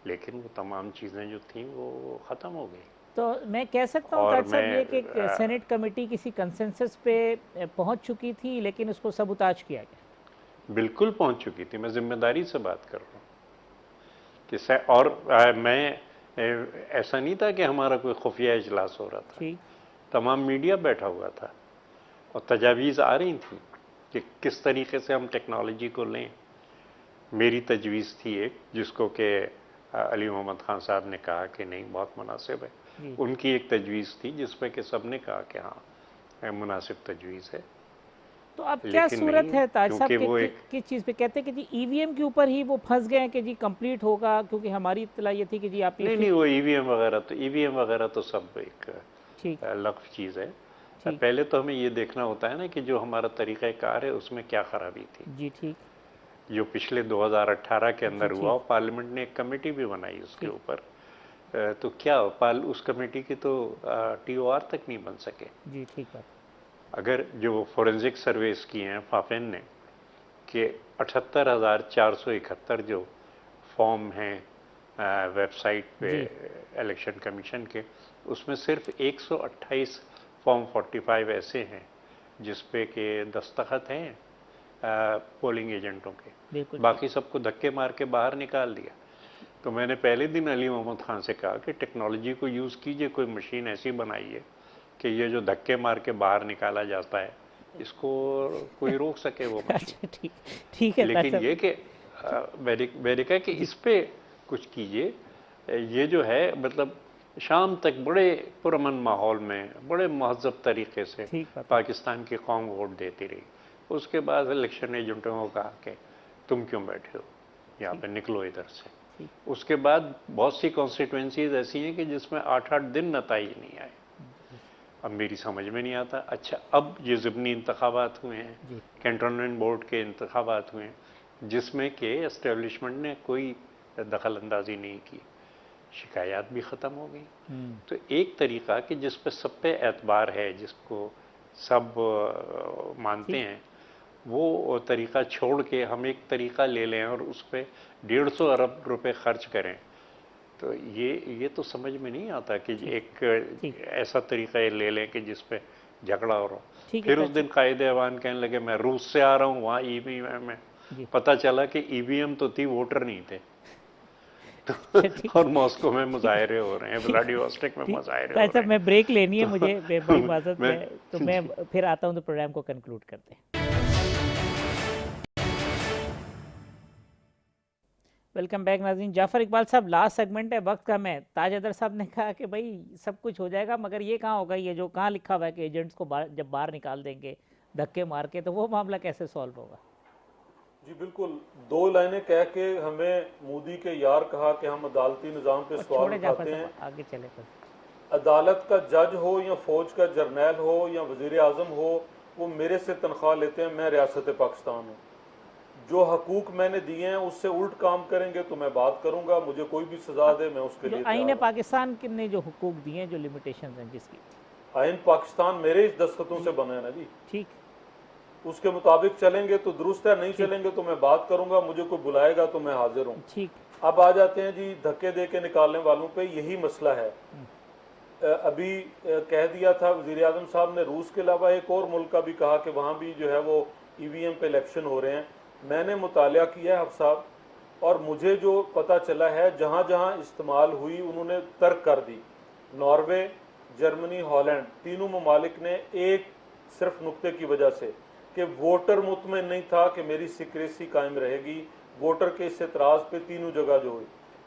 लेकिन वो तमाम चीज़ें जो थीं वो ख़त्म हो गई। तो मैं कह सकता हूँ और ताज साहब ये मैं कि सेनेट कमेटी किसी कंसेंसस पे पहुंच चुकी थी, लेकिन उसको सबूताज किया गया। बिल्कुल पहुंच चुकी थी, मैं जिम्मेदारी से बात कर रहा हूँ कि और मैं ऐसा नहीं था कि हमारा कोई खुफिया इजलास हो रहा था, ठीक, तमाम मीडिया बैठा हुआ था और तजावीज़ आ रही थी कि किस तरीके से हम टेक्नोलॉजी को लें। मेरी तजवीज़ थी एक, जिसको कि अली मोहम्मद खान साहब ने कहा कि नहीं बहुत मुनासिब है। जी। उनकी एक तजवीज़ थी जिस पे कि सब ने कहा कि हाँ मुनासिब तजवीज़ है। तो अब क्या लेकिन सूरत नहीं, है ताज साहब क्योंकि के वो एक किस चीज़ पे कहते हैं कि जी ईवीएम के ऊपर ही वो फंस गए हैं कि जी कंप्लीट होगा, क्योंकि हमारी इत्तला ये थी कि जी आप नहीं, वो ईवीएम वगैरह तो सब एक ठीक, लफ चीज़ है। ठीक, पहले तो हमें ये देखना होता है ना कि जो हमारा तरीक़ाकार है उसमें क्या खराबी थी। जी, ठीक, जो पिछले 2018 के जी, अंदर हुआ, ठीक, और पार्लियामेंट ने एक कमेटी भी बनाई उसके ठीक, ऊपर। तो क्या उस कमेटी की तो टीओआर तक नहीं बन सके। जी, ठीक बात। अगर जो फोरेंसिक सर्वेस की हैं फाफेन ने कि 78,471 जो फॉर्म हैं वेबसाइट पे जी, इलेक्शन कमीशन के, उसमें सिर्फ 128 फॉर्म 45 ऐसे हैं जिस पे के दस्तखत हैं पोलिंग एजेंटों के, बिल्कुल ठीक, बाकी सबको धक्के मार के बाहर निकाल दिया। तो मैंने पहले दिन अली मोहम्मद खान से कहा कि टेक्नोलॉजी को यूज़ कीजिए, कोई मशीन ऐसी बनाइए कि ये जो धक्के मार के बाहर निकाला जाता है इसको कोई रोक सके वो मशीन। अच्छा, ठीक, ठीक है ताज लेकिन साहब। ये कि मैंने कहा कि जी, इस पे कुछ कीजिए। ये जो है मतलब शाम तक बड़े पुरअमन माहौल में बड़े महज़ब तरीके से ठीक बात है। पाकिस्तान की कौम वोट देती रही। उसके बाद इलेक्शन एजेंटों को कहा कि तुम क्यों बैठे हो यहाँ पे, निकलो इधर से। ठीक, उसके बाद बहुत सी कॉन्स्टिट्यूंसीज ऐसी हैं कि जिसमें 8-8 दिन नताइज नहीं आए। अब मेरी समझ में नहीं आता, अच्छा अब ये ज़िमनी इंतखाबात हुए हैं, जी, कैंटोनमेंट बोर्ड के इंतखाबात हुए हैं, जिसमें के एस्टेब्लिशमेंट ने कोई दखल अंदाजी नहीं की, शिकायत भी ख़त्म हो गई। तो एक तरीक़ा कि जिस पे सब पे एतबार है, जिसको सब मानते हैं, वो तरीक़ा छोड़ के हम एक तरीक़ा ले लें और उस पर 150 अरब रुपए खर्च करें, तो ये तो समझ में नहीं आता कि एक ऐसा तरीक़ा ये ले लें कि जिस पे झगड़ा हो रहा हो। फिर उस दिन कायद ऐवान कहने लगे मैं रूस से आ रहा हूँ, वहाँ ईवीएम में पता चला कि ईवीएम तो थी, वोटर नहीं थे। तो और मॉस्को में मुजाहरे हो रहे हैं, व्लादिवोस्टोक में मुजाहरे हो रहे हैं। मैं ब्रेक लेनी है मुझे, बड़ी माजरत है, तो मैं फिर आता हूँ तो प्रोग्राम को कंक्लूड करते हैं। वेलकम बैक नाज़रीन। जाफ़र इकबाल साहब, लास्ट सेगमेंट है, वक्त कम है। ताज हैदर साहब ने कहा कि भाई सब कुछ हो जाएगा, मगर ये कहाँ होगा, ये जो कहाँ लिखा हुआ है कि एजेंट्स को जब बाहर निकाल देंगे धक्के मार के, तो वो मामला कैसे सॉल्व होगा? जी बिल्कुल, 2 लाइनें कह के हमें मोदी के यार कहा कि हम अदालती निज़ाम पे सवाल उठाते हैं। आगे चले तो अदालत का जज हो या फौज का जर्नैल हो या वजीर आजम हो, वो मेरे से तनख्वाह लेते हैं, मैं रियासत पाकिस्तान हूँ। जो हकूक मैंने दिए हैं उससे उल्ट काम करेंगे तो मैं बात करूंगा, मुझे कोई भी सजा दे मैं उसके लिए आईन पाकिस्तान ने जो हुकूक दिए हैं, जो लिमिटेशंस हैं जिसकी, आईन पाकिस्तान मेरे इस दस्तखतों से बना है ना जी, ठीक, उसके मुताबिक चलेंगे तो दुरुस्त है, नहीं चलेंगे तो मैं बात करूंगा, मुझे कोई बुलाएगा तो मैं हाजिर हूँ। ठीक। अब आ जाते हैं जी धक्के दे के निकालने वालों पे, यही मसला है। अभी कह दिया था वजीर आजम साहब ने, रूस के अलावा एक और मुल्क का भी कहा कि वहाँ भी जो है वो ईवीएम पे इलेक्शन हो रहे हैं। मैंने मुतालिया किया है साहब, और मुझे जो पता चला है जहाँ जहाँ इस्तेमाल हुई उन्होंने तर्क कर दी। नॉर्वे, जर्मनी, हॉलैंड, तीनों ममालिक ने एक सिर्फ नुक्ते की वजह से कि वोटर मुतमईन नहीं था कि मेरी सिक्रेसी कायम रहेगी, वोटर के इस एतराज़ पे तीनों जगह जो हुई।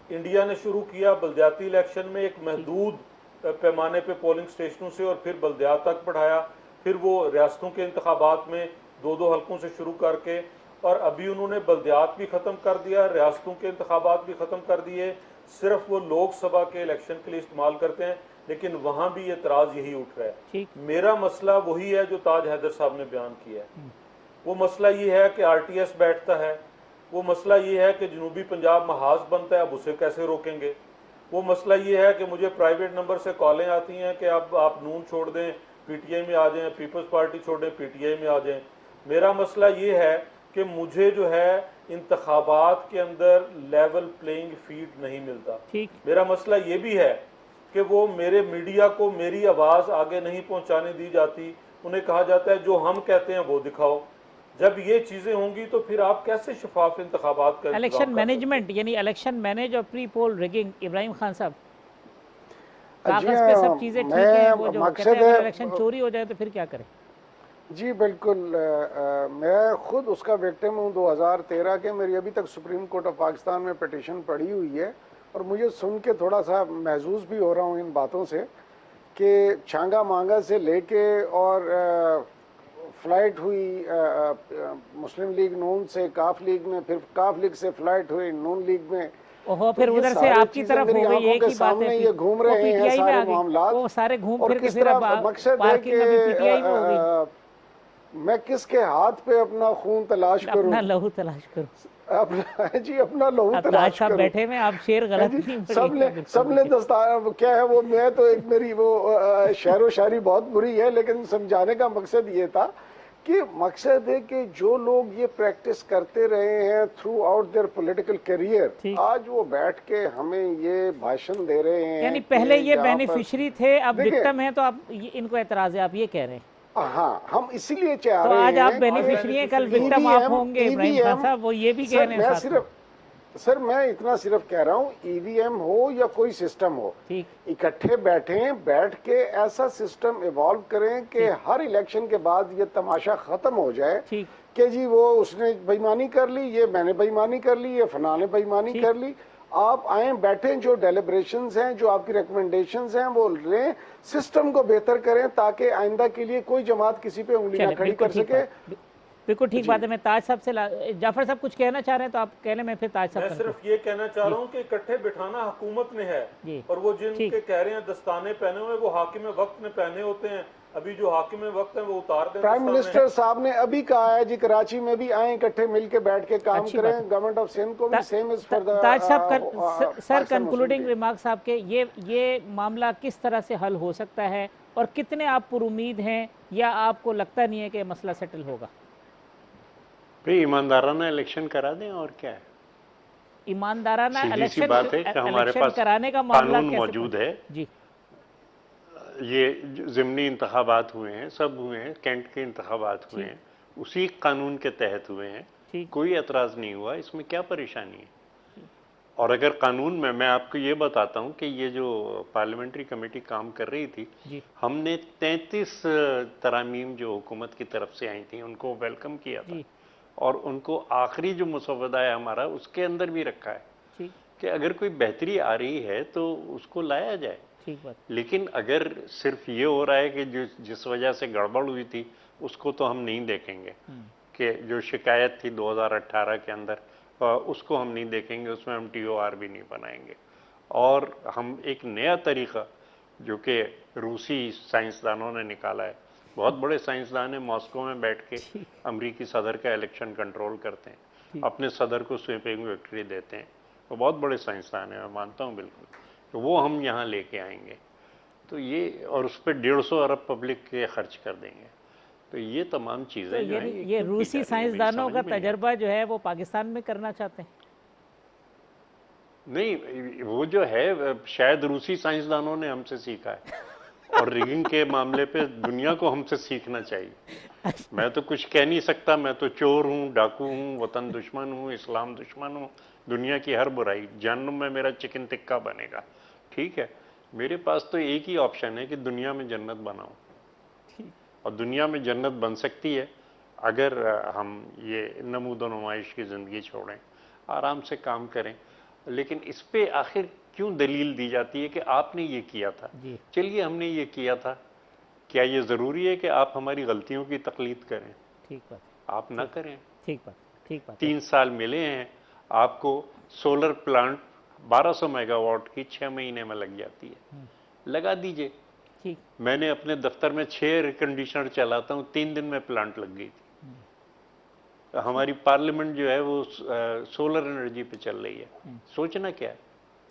इंडिया ने शुरू किया बल्दियाती इलेक्शन में एक महदूद पैमाने पे पोलिंग स्टेशनों से, और फिर बल्दियात तक बढ़ाया, फिर वो रियासतों के इंतखाबात में 2-2 हल्कों से शुरू करके, और अभी उन्होंने बल्दियात भी ख़त्म कर दिया, रियासतों के इंतखाबात भी ख़त्म कर दिए, सिर्फ वो लोकसभा के इलेक्शन के लिए इस्तेमाल करते हैं। लेकिन वहाँ भी एतराज़ यही उठ रहा है। मेरा मसला वही है जो ताज हैदर साहब ने बयान किया है। वो मसला ये है कि आरटीएस बैठता है, वो मसला ये है कि जनूबी पंजाब महाज बनता है, अब उसे कैसे रोकेंगे। वो मसला ये है कि मुझे प्राइवेट नंबर से कॉलें आती हैं कि अब आप नून छोड़ दें, पीटीआई में आ जाएं, पीपल्स पार्टी छोड़ दें, पीटीआई में आ जाएं। मेरा मसला ये है कि मुझे जो है इंतखाबात के अंदर लेवल प्लेइंग फील्ड नहीं मिलता। मेरा मसला ये भी है कि वो मेरे मीडिया को मेरी आवाज़ आगे नहीं पहुंचाने दी जाती, उन्हें कहा जाता है जो हम कहते हैं वो दिखाओ। जब ये चीज़ें होंगी तो फिर आप कैसे शफाफ इंतखाबात का इलेक्शन मैनेजमेंट यानी इलेक्शन मैनेज और pre poll rigging, Ibrahim Khan साहब कागज पे सब चीज़ें ठीक है, वो जो कहते हैं अगर इलेक्शन चोरी हो जाए तो फिर क्या करें? जी बिल्कुल, मैं खुद उसका विक्टिम हूँ 2013 के। मेरी अभी तक सुप्रीम कोर्ट ऑफ पाकिस्तान में पिटीशन पड़ी हुई है और मुझे सुन के थोड़ा सा महसूस भी हो रहा हूँ इन बातों से कि छांगा मांगा से लेके और फ्लाइट हुई मुस्लिम लीग नून से काफ लीग में, फिर काफ लीग से फ्लाइट हुई नून लीग में, ओहो, फिर उधर से आपकी तरफ हो गई, एक ही बात है, ये घूम रहे हैं सारे मामला, वो सारे घूम फिर के किस फिर तरह मकसद है कि पीटीआई में हो गई। मैं किसके हाथ पे अपना खून तलाश करूं, अपना लहू तलाश करूं, अपना जी अपना लहू तलाश करूं। बैठे में आप शेर गलत नहीं, सबने दस्तार क्या है वो, मैं तो एक मेरी वो शेरो शायरी बहुत बुरी है, लेकिन समझाने का मकसद ये था कि मकसद है कि जो लोग ये प्रैक्टिस करते रहे हैं through out there political career, आज वो बैठ के हमें ये भाषण दे रहे हैं। यानी पहले ये बेनिफिशियरी थे, अब विक्टिम हैं, तो आप इनको एतराज है, आप ये कह रहे हैं? हाँ, हम इसीलिए चाह तो रहे हैं। आज आप बेनिफिशियरी हैं, कल विक्टिम आप होंगे इब्राहिम खान साहब, वो ये भी कह रहे हैं। सर मैं इतना सिर्फ कह रहा हूँ, ईवीएम हो या कोई सिस्टम हो, इकट्ठे बैठ के ऐसा सिस्टम इवॉल्व करें कि हर इलेक्शन के बाद ये तमाशा खत्म हो जाए कि जी वो उसने बेईमानी कर ली, ये मैंने बेईमानी कर ली, ये फना ने बेईमानी कर ली। आप आए बैठे, जो डेलिब्रेशंस हैं, जो आपकी रिकमेंडेशंस हैं वो लें, सिस्टम को बेहतर करें ताकि आइंदा के लिए कोई जमात किसी पे उंगली ना खड़ी कर सके। बिल्कुल ठीक बात है। मैं ताज साहब से जाफर साहब कुछ कहना चाह रहे हैं तो आप कह लें, मैं फिर ताज साहब। मैं सिर्फ ये कहना चाह रहा हूँ कि इकट्ठे बिठाना हुकूमत ने है, और वो जिनके कह रहे हैं दस्ताने पहने हुए वो हाकिम वक्त ने पहने होते हैं, अभी जो हाकिम वक्त है वो उतार दें। प्राइम मिनिस्टर साहब ने अभी कहा है जी कराची में भी आए, इकट्ठे मिलके बैठ के काम करें। गवर्नमेंट ऑफ सिंध को भी सेम इज फॉर द। ताज साहब सर कंक्लूडिंग रिमार्क्स आपके, ये मामला किस तरह से हल हो सकता है और कितने आप पुरुमीद हैं, या आपको लगता नहीं है कि मसला सेटल होगा? भाई ईमानदाराना इलेक्शन करा दें, और क्या है? ईमानदाराना इलेक्शन बात है कि हमारे पास कराने का मामला मौजूद है जी। ये ज़िमनी इंतखाबात हुए हैं, सब हुए हैं, कैंट के इंतखाबात हुए हैं, उसी कानून के तहत हुए हैं, कोई एतराज़ नहीं हुआ, इसमें क्या परेशानी है? और अगर कानून में मैं आपको ये बताता हूँ कि ये जो पार्लियामेंट्री कमेटी काम कर रही थी, हमने 33 तरामीम जो हुकूमत की तरफ से आई थी उनको वेलकम किया था, और उनको आखिरी जो मुसवदा है हमारा उसके अंदर भी रखा है कि अगर कोई बेहतरी आ रही है तो उसको लाया जाए। लेकिन अगर सिर्फ ये हो रहा है कि जिस वजह से गड़बड़ हुई थी उसको तो हम नहीं देखेंगे, कि जो शिकायत थी 2018 के अंदर उसको हम नहीं देखेंगे, उसमें हम TOR भी नहीं बनाएंगे, और हम एक नया तरीका जो कि रूसी साइंसदानों ने निकाला है, बहुत बड़े साइंसदान हैं, मॉस्को में बैठ के अमरीकी सदर का इलेक्शन कंट्रोल करते हैं, अपने सदर को स्वीपिंग विक्ट्री देते हैं, वो बहुत बड़े साइंसदान हैं, मैं मानता हूँ बिल्कुल, तो वो हम यहाँ लेके आएंगे, तो ये, और उस पर 150 अरब पब्लिक के खर्च कर देंगे, तो ये तमाम चीज़ें तो ये रूसी साइंसदानों का तजर्बा जो है वो पाकिस्तान में करना चाहते हैं? नहीं, वो जो है शायद रूसी साइंसदानों ने हमसे सीखा है, और रिगिंग के मामले पे दुनिया को हमसे सीखना चाहिए। मैं तो कुछ कह नहीं सकता, मैं तो चोर हूँ, डाकू हूँ, वतन दुश्मन हूँ, इस्लाम दुश्मन हूँ, दुनिया की हर बुराई, जहन्नुम में मेरा चिकन टिक्का बनेगा, ठीक है। मेरे पास तो एक ही ऑप्शन है कि दुनिया में जन्नत बनाऊं, और दुनिया में जन्नत बन सकती है अगर हम ये नमूदो नुमाइश की ज़िंदगी छोड़ें, आराम से काम करें। लेकिन इस पे आखिर क्यों दलील दी जाती है कि आपने ये किया था? चलिए हमने ये किया था, क्या ये ज़रूरी है कि आप हमारी गलतियों की तकलीद करें? ठीक बात, आप ना करें। ठीक बात। 3 साल मिले हैं आपको, सोलर प्लांट 1200 मेगावाट की 6 महीने में लग जाती है, लगा दीजिए। ठीक, मैंने अपने दफ्तर में 6 एयर कंडीशनर चलाता हूँ, 3 दिन में प्लांट लग गई थी। हमारी पार्लियामेंट जो है वो सोलर एनर्जी पे चल रही है, सोचना क्या है?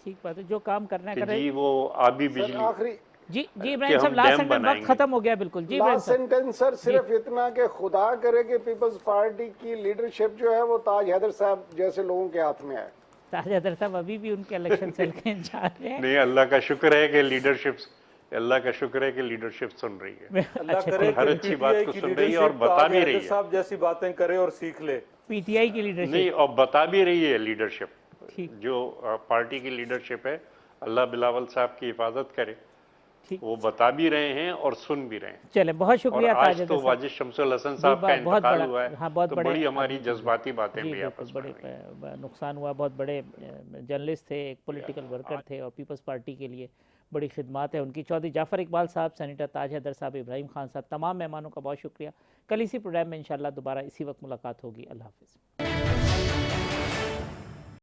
ठीक बात है, जो काम करना है जी। वो आबी बिजली जी इब्राहिम साहब, लास्ट सेंटेंस, वक्त खत्म हो गया बिल्कुल जी। लास्ट सेंटेंस सर सिर्फ इतना कि खुदा करे कि पीपल्स पार्टी की लीडरशिप जो है वो ताज हैदर साहब जैसे लोगों के हाथ में है। ताज हैदर साहब अभी भी उनके इलेक्शन सेल के इंचार्ज हैं। नहीं, अल्लाह का शुक्र है कि लीडरशिप सुन रही है। अल्लाह अच्छा, करे हर कि अच्छी PTI बात को की सुन रही है और leadership बता भी ताज रही हैदर है। साहब जैसी बातें करे और सीख ले। पीटीआई की लीडरशिप नहीं, और बता भी रही है लीडरशिप, ठीक जो पार्टी की लीडरशिप है, अल्लाह बिलावल साहब की हिफाजत करे, ठीक। वो बता भी रहे हैं और सुन भी रहे हैं। चले, बहुत और शुक्रिया ताज आज हैदर तो साहब। वाजिद शमसुल हसन साहब का बहुत इंतकाल बड़ा, हुआ है, हाँ बहुत तो बड़े बड़ी हमारी आदमी थे। जज्बाती बातें जी भी बिल्कुल, आपस में बड़े हुई। नुकसान हुआ, बहुत बड़े जर्नलिस्ट थे, एक पॉलिटिकल वर्कर थे और पीपल्स पार्टी के लिए बड़ी खिदमत है उनकी। चौधरी जाफ़र इकबाल साहब, सेनेटर ताज हैदर साहब, इब्राहिम खान साहब, तमाम मेहमानों का बहुत शुक्रिया। कल इसी प्रोग्राम में इंशाल्लाह दोबारा इसी वक्त मुलाकात होगी। अल्लाह हाफ़िज़।